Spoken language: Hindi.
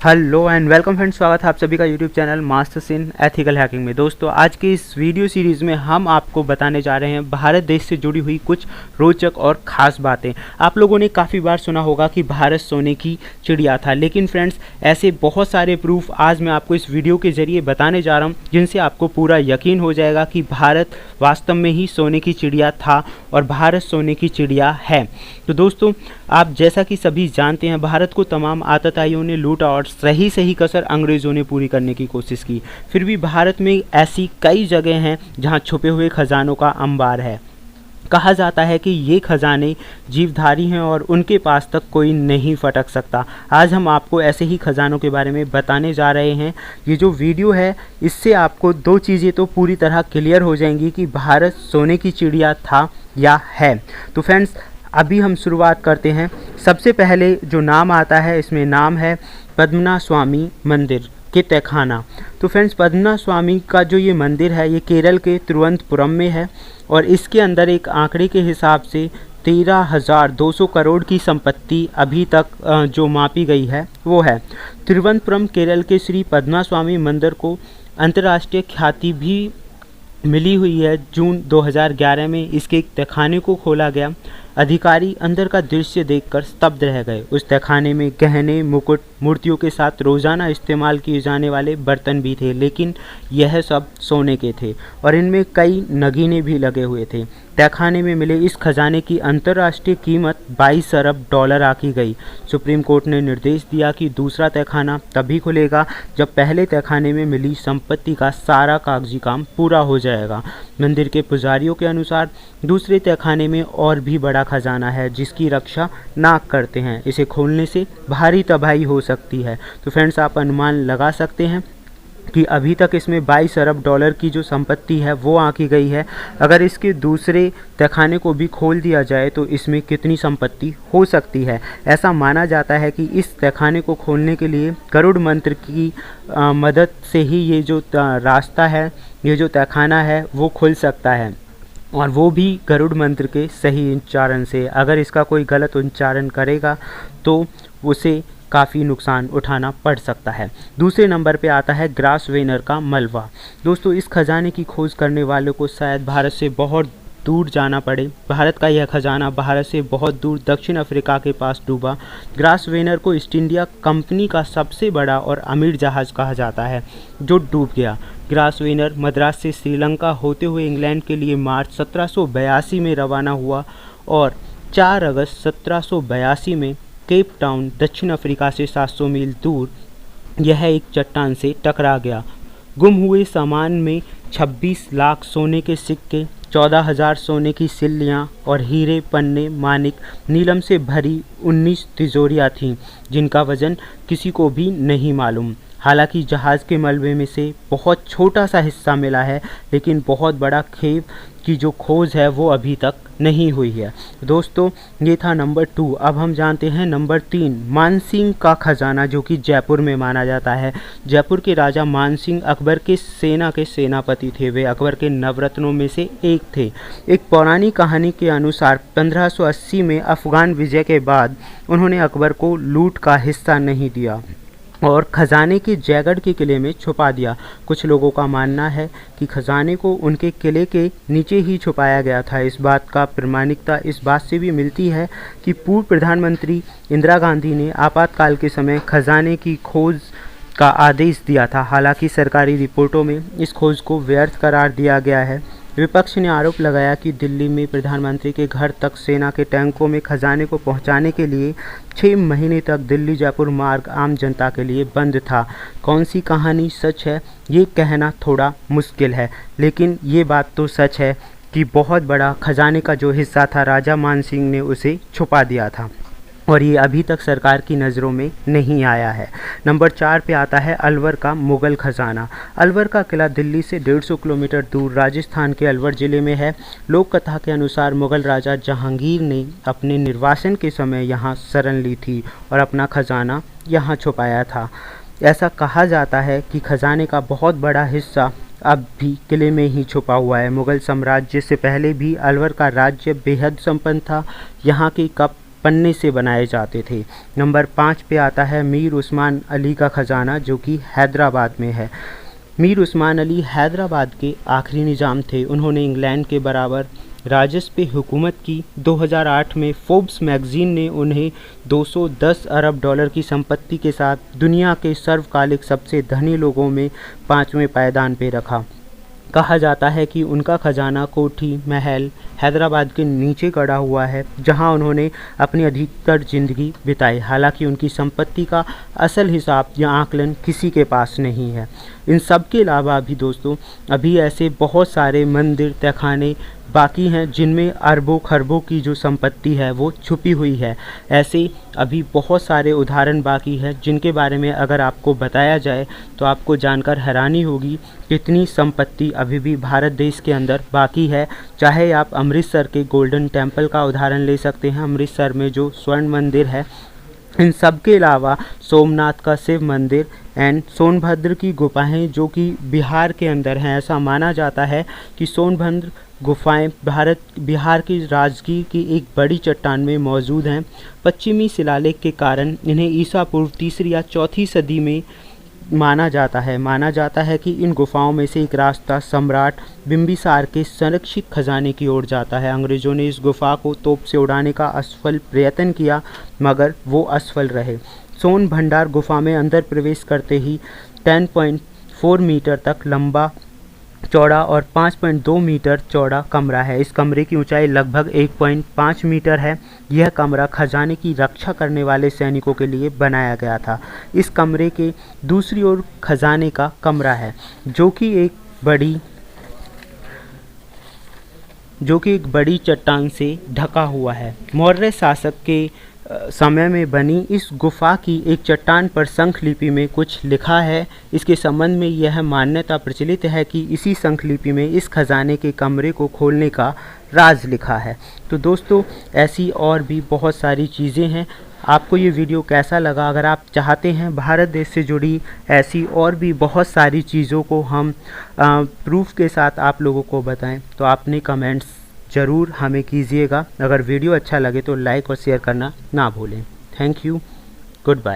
हेलो एंड वेलकम फ्रेंड्स, स्वागत है आप सभी का YouTube channel masters in ethical hacking में। दोस्तों, आज की इस वीडियो सीरीज़ में हम आपको बताने जा रहे हैं भारत देश से जुड़ी हुई कुछ रोचक और ख़ास बातें। आप लोगों ने काफ़ी बार सुना होगा कि भारत सोने की चिड़िया था, लेकिन फ्रेंड्स ऐसे बहुत सारे प्रूफ आज मैं आपको इस वीडियो के ज़रिए बताने जा रहा हूँ जिनसे आपको पूरा यकीन हो जाएगा कि भारत वास्तव में ही सोने की चिड़िया था और भारत सोने की चिड़िया है। तो दोस्तों, आप जैसा कि सभी जानते हैं, भारत को तमाम आतताइयों ने लूटा और सही कसर अंग्रेज़ों ने पूरी करने की कोशिश की। फिर भी भारत में ऐसी कई जगह हैं जहां छुपे हुए खजानों का अंबार है। कहा जाता है कि ये खजाने जीवधारी हैं और उनके पास तक कोई नहीं फटक सकता। आज हम आपको ऐसे ही खजानों के बारे में बताने जा रहे हैं। ये जो वीडियो है, इससे आपको दो चीज़ें तो पूरी तरह क्लियर हो जाएंगी कि भारत सोने की चिड़िया था या है। तो फ्रेंड्स, अभी हम शुरुआत करते हैं। सबसे पहले जो नाम आता है, इसमें नाम है पद्मनाभ स्वामी मंदिर के तहखाना। तो फ्रेंड्स, पद्मनाभ स्वामी का जो ये मंदिर है, ये केरल के तिरुवनंतपुरम में है और इसके अंदर एक आंकड़े के हिसाब से 13,200 करोड़ की संपत्ति अभी तक जो मापी गई है वो है। तिरुवनंतपुरम केरल के श्री पद्मनाभ स्वामी मंदिर को अंतर्राष्ट्रीय ख्याति भी मिली हुई है। जून 2011 में इसके एक तहखाने को खोला गया। अधिकारी अंदर का दृश्य देखकर स्तब्ध रह गए। उस तहखाने में गहने, मुकुट, मूर्तियों के साथ रोज़ाना इस्तेमाल किए जाने वाले बर्तन भी थे, लेकिन यह सब सोने के थे और इनमें कई नगीने भी लगे हुए थे। तहखाने में मिले इस खजाने की अंतर्राष्ट्रीय कीमत 22 अरब डॉलर आकी गई। सुप्रीम कोर्ट ने निर्देश दिया कि दूसरा तहखाना तभी खुलेगा जब पहले तहखाने में मिली संपत्ति का सारा कागजी काम पूरा हो जाएगा। मंदिर के पुजारियों के अनुसार दूसरे तहखाने में और भी बड़ा खजाना है जिसकी रक्षा नाग करते हैं। इसे खोलने से भारी तबाही हो सकती है। तो फ्रेंड्स, आप अनुमान लगा सकते हैं कि अभी तक इसमें 22 अरब डॉलर की जो संपत्ति है वो आंकी गई है। अगर इसके दूसरे तहखाने को भी खोल दिया जाए तो इसमें कितनी संपत्ति हो सकती है। ऐसा माना जाता है कि इस तहखाने को खोलने के लिए गरुड़ मंत्र की मदद से ही ये जो रास्ता है, ये जो तहखाना है वो खुल सकता है, और वो भी गरुड़ मंत्र के सही उच्चारण से। अगर इसका कोई गलत उच्चारण करेगा तो उसे काफ़ी नुकसान उठाना पड़ सकता है। दूसरे नंबर पे आता है ग्रासवेनर का मलबा। दोस्तों, इस खजाने की खोज करने वालों को शायद भारत से बहुत दूर जाना पड़े। भारत का यह खजाना भारत से बहुत दूर दक्षिण अफ्रीका के पास डूबा। ग्रासवेनर को ईस्ट इंडिया कंपनी का सबसे बड़ा और अमीर जहाज़ कहा जाता है जो डूब गया। ग्रासवेनर मद्रास से श्रीलंका होते हुए इंग्लैंड के लिए मार्च 1782 में रवाना हुआ और 4 अगस्त 1782 में केप टाउन दक्षिण अफ्रीका से 700 मील दूर यह एक चट्टान से टकरा गया। गुम हुए सामान में 26 लाख सोने के सिक्के, 14,000 सोने की सिल्लियाँ और हीरे, पन्ने, मानिक, नीलम से भरी 19 तिजोरियाँ थीं जिनका वजन किसी को भी नहीं मालूम। हालांकि जहाज़ के मलबे में से बहुत छोटा सा हिस्सा मिला है, लेकिन बहुत बड़ा खेप की जो खोज है वो अभी तक नहीं हुई है। दोस्तों, ये था नंबर 2। अब हम जानते हैं नंबर 3, मानसिंह का खजाना, जो कि जयपुर में माना जाता है। जयपुर के राजा मानसिंह अकबर के सेना के सेनापति थे। वे अकबर के नवरत्नों में से एक थे। एक पौराणिक कहानी के अनुसार 1580 में अफगान विजय के बाद उन्होंने अकबर को लूट का हिस्सा नहीं दिया और खजाने के जयगढ़ के किले में छुपा दिया। कुछ लोगों का मानना है कि खजाने को उनके किले के नीचे ही छुपाया गया था। इस बात का प्रमाणिकता इस बात से भी मिलती है कि पूर्व प्रधानमंत्री इंदिरा गांधी ने आपातकाल के समय खजाने की खोज का आदेश दिया था। हालांकि सरकारी रिपोर्टों में इस खोज को व्यर्थ करार दिया गया है। विपक्ष ने आरोप लगाया कि दिल्ली में प्रधानमंत्री के घर तक सेना के टैंकों में खजाने को पहुंचाने के लिए 6 महीने तक दिल्ली जयपुर मार्ग आम जनता के लिए बंद था। कौन सी कहानी सच है ये कहना थोड़ा मुश्किल है, लेकिन ये बात तो सच है कि बहुत बड़ा खजाने का जो हिस्सा था, राजा मानसिंह ने उसे छुपा दिया था और ये अभी तक सरकार की नज़रों में नहीं आया है। नंबर 4 पे आता है अलवर का मुग़ल खजाना। अलवर का किला दिल्ली से 150 किलोमीटर दूर राजस्थान के अलवर ज़िले में है। लोक कथा के अनुसार मुग़ल राजा जहांगीर ने अपने निर्वासन के समय यहाँ शरण ली थी और अपना खजाना यहाँ छुपाया था। ऐसा कहा जाता है कि खजाने का बहुत बड़ा हिस्सा अब भी किले में ही छुपा हुआ है। मुग़ल साम्राज्य से पहले भी अलवर का राज्य बेहद संपन्न था। यहाँ के कप पन्ने से बनाए जाते थे। नंबर 5 पे आता है मीर उस्मान अली का खजाना, जो कि हैदराबाद में है। मीर उस्मान अली हैदराबाद के आखिरी निज़ाम थे। उन्होंने इंग्लैंड के बराबर राजस्व पे हुकूमत की। 2008 में फोर्ब्स मैगज़ीन ने उन्हें 210 अरब डॉलर की संपत्ति के साथ दुनिया के सर्वकालिक सबसे धनी लोगों में 5वें पायदान पे रखा। कहा जाता है कि उनका खजाना कोठी महल हैदराबाद के नीचे गड़ा हुआ है, जहां उन्होंने अपनी अधिकतर ज़िंदगी बिताई। हालांकि उनकी संपत्ति का असल हिसाब या आकलन किसी के पास नहीं है। इन सब के अलावा भी दोस्तों अभी ऐसे बहुत सारे मंदिर तहखाने बाकी हैं जिनमें अरबों खरबों की जो संपत्ति है वो छुपी हुई है। ऐसे अभी बहुत सारे उदाहरण बाकी हैं जिनके बारे में अगर आपको बताया जाए तो आपको जानकर हैरानी होगी कितनी संपत्ति अभी भी भारत देश के अंदर बाकी है। चाहे आप अमृतसर के गोल्डन टेम्पल का उदाहरण ले सकते हैं, अमृतसर में जो स्वर्ण मंदिर है। इन सब के अलावा सोमनाथ का शिव मंदिर एंड सोनभद्र की गुफाएं जो कि बिहार के अंदर हैं। ऐसा माना जाता है कि सोनभद्र गुफाएं बिहार की राजगीर की एक बड़ी चट्टान में मौजूद हैं। पश्चिमी शिलालेख के कारण इन्हें ईसा पूर्व 3री या 4थी सदी में माना जाता है कि इन गुफाओं में से एक रास्ता सम्राट बिम्बिसार के संरक्षित खजाने की ओर जाता है। अंग्रेज़ों ने इस गुफा को तोप से उड़ाने का असफल प्रयत्न किया, मगर वो असफल रहे। सोन भंडार गुफा में अंदर प्रवेश करते ही 10.4 मीटर तक लंबा चौड़ा और 5.2 मीटर चौड़ा कमरा है। इस कमरे की ऊंचाई लगभग 1.5 मीटर है। यह कमरा खजाने की रक्षा करने वाले सैनिकों के लिए बनाया गया था। इस कमरे के दूसरी ओर खजाने का कमरा है, जो कि एक बड़ी चट्टान से ढका हुआ है। मौर्य शासक के समय में बनी इस गुफा की एक चट्टान पर शंख लिपि में कुछ लिखा है। इसके संबंध में यह मान्यता प्रचलित है कि इसी शंख लिपि में इस खजाने के कमरे को खोलने का राज लिखा है। तो दोस्तों ऐसी और भी बहुत सारी चीज़ें हैं। आपको ये वीडियो कैसा लगा? अगर आप चाहते हैं भारत देश से जुड़ी ऐसी और भी बहुत सारी चीज़ों को हम प्रूफ के साथ आप लोगों को बताएं तो आपने कमेंट्स ज़रूर हमें कीजिएगा। अगर वीडियो अच्छा लगे तो लाइक और शेयर करना ना भूलें। Thank you, good bye.